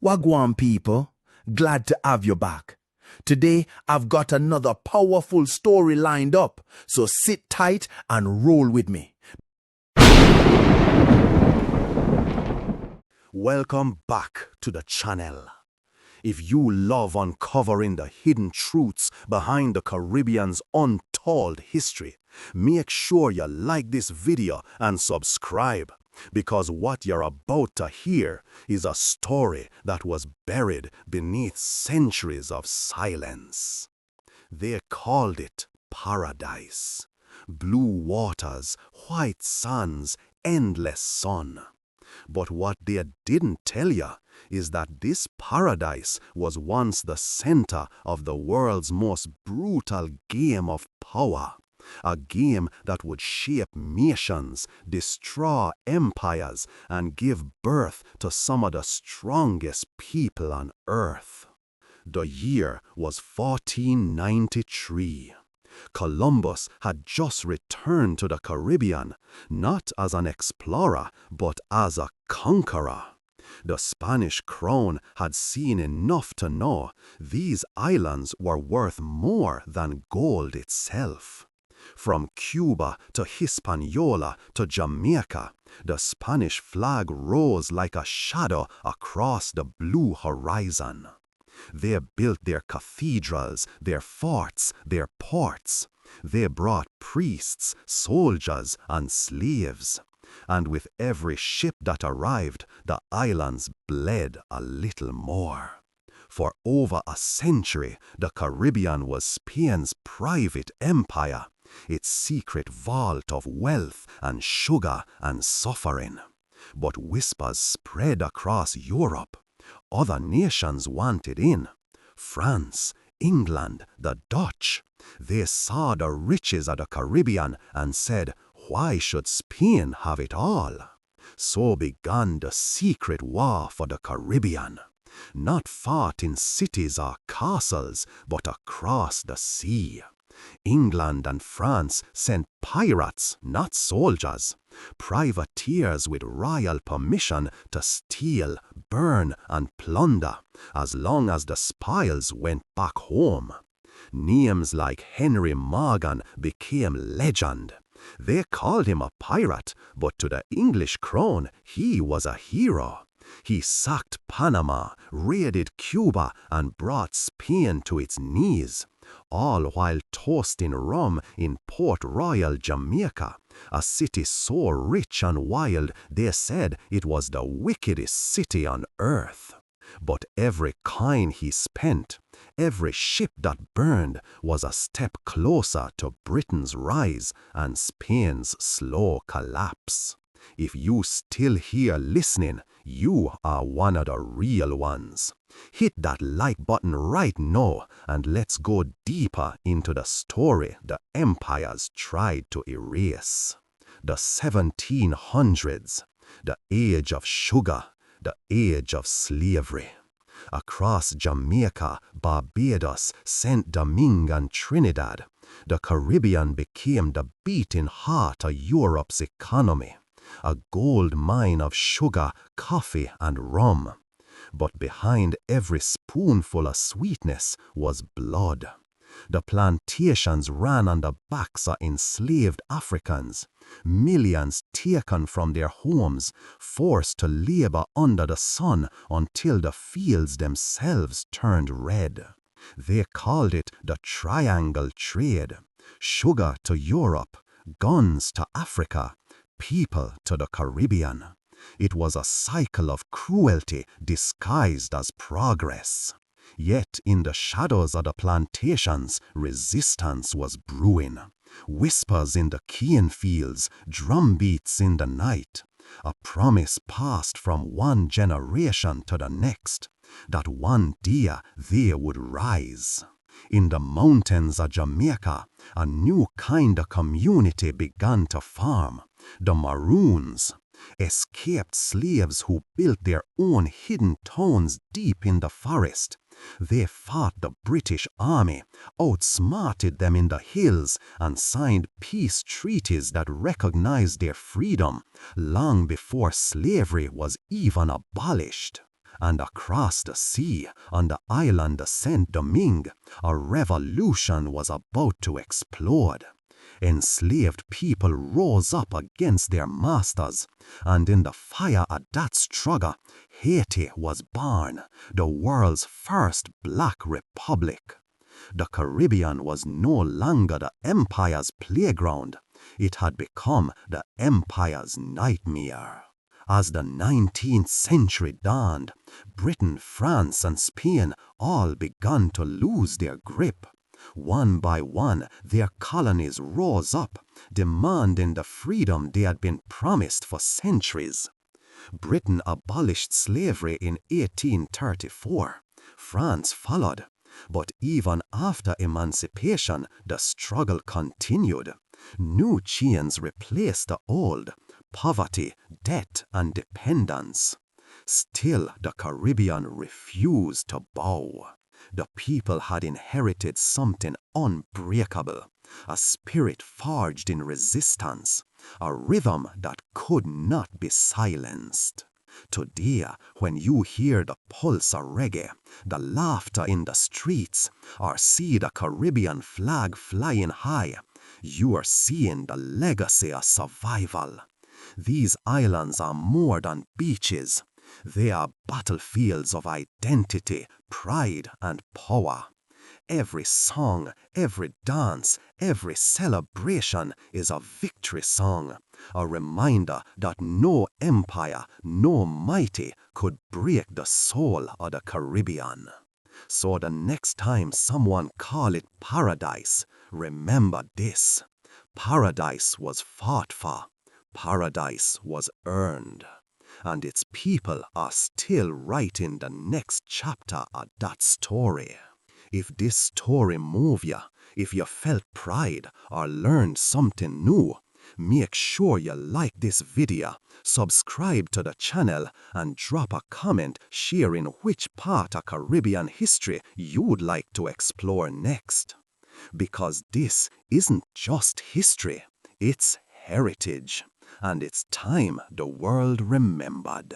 Wagwan people, glad to have you back. Today, I've got another powerful story lined up, so sit tight and roll with me. Welcome back to the channel. If you love uncovering the hidden truths behind the Caribbean's untold history, make sure you like this video and subscribe, because what you're about to hear is a story that was buried beneath centuries of silence. They called it paradise. Blue waters, white sands, endless sun. But what they didn't tell you is that this paradise was once the center of the world's most brutal game of power. A game that would shape nations, destroy empires, and give birth to some of the strongest people on earth. The year was 1493. Columbus had just returned to the Caribbean, not as an explorer, but as a conqueror. The Spanish crown had seen enough to know these islands were worth more than gold itself. From Cuba to Hispaniola to Jamaica, the Spanish flag rose like a shadow across the blue horizon. They built their cathedrals, their forts, their ports. They brought priests, soldiers, and slaves. And with every ship that arrived, the islands bled a little more. For over a century, the Caribbean was Spain's private empire, its secret vault of wealth and sugar and suffering. But whispers spread across Europe. Other nations wanted in. France, England, the Dutch. They saw the riches of the Caribbean and said, why should Spain have it all? So began the secret war for the Caribbean. Not fought in cities or castles, but across the sea. England and France sent pirates, not soldiers, privateers with royal permission to steal, burn, and plunder, as long as the spoils went back home. Names like Henry Morgan became legend. They called him a pirate, but to the English crown, he was a hero. He sacked Panama, raided Cuba, and brought Spain to its knees, all while toasting rum in Port Royal, Jamaica, a city so rich and wild they said it was the wickedest city on earth. But every coin he spent, every ship that burned, was a step closer to Britain's rise and Spain's slow collapse. If you still here listening, you are one of the real ones. Hit that like button right now and let's go deeper into the story the empires tried to erase. The 1700s, the age of sugar, the age of slavery. Across Jamaica, Barbados, St. Domingue, and Trinidad, the Caribbean became the beating heart of Europe's economy. A gold mine of sugar, coffee, and rum. But behind every spoonful of sweetness was blood. The plantations ran on the backs of enslaved Africans, millions taken from their homes, forced to labor under the sun until the fields themselves turned red. They called it the triangle trade. Sugar to Europe, guns to Africa, people to the Caribbean. It was a cycle of cruelty disguised as progress. Yet in the shadows of the plantations, resistance was brewing. Whispers in the cane fields, drumbeats in the night. A promise passed from one generation to the next, that one day they would rise. In the mountains of Jamaica, a new kind of community began to form. The Maroons, escaped slaves who built their own hidden towns deep in the forest. They fought the British army, outsmarted them in the hills, and signed peace treaties that recognized their freedom long before slavery was even abolished. And across the sea, on the island of Saint Domingue, a revolution was about to explode. Enslaved people rose up against their masters, and in the fire of that struggle, Haiti was born, the world's first black republic. The Caribbean was no longer the empire's playground. It had become the empire's nightmare. As the 19th century dawned, Britain, France, and Spain all began to lose their grip. One by one, their colonies rose up, demanding the freedom they had been promised for centuries. Britain abolished slavery in 1834. France followed. But even after emancipation, the struggle continued. New chains replaced the old: poverty, debt, and dependence. Still, the Caribbean refused to bow. The people had inherited something unbreakable, a spirit forged in resistance, a rhythm that could not be silenced. Today, when you hear the pulse of reggae, the laughter in the streets, or see the Caribbean flag flying high, you are seeing the legacy of survival. These islands are more than beaches. They are battlefields of identity, pride, and power. Every song, every dance, every celebration is a victory song, a reminder that no empire, no mighty could break the soul of the Caribbean. So the next time someone call it paradise, remember this: paradise was fought for, paradise was earned, and its people are still writing the next chapter of that story. If this story moved you, if you felt pride or learned something new, make sure you like this video, subscribe to the channel, and drop a comment sharing which part of Caribbean history you'd like to explore next. Because this isn't just history, it's heritage, and it's time the world remembered.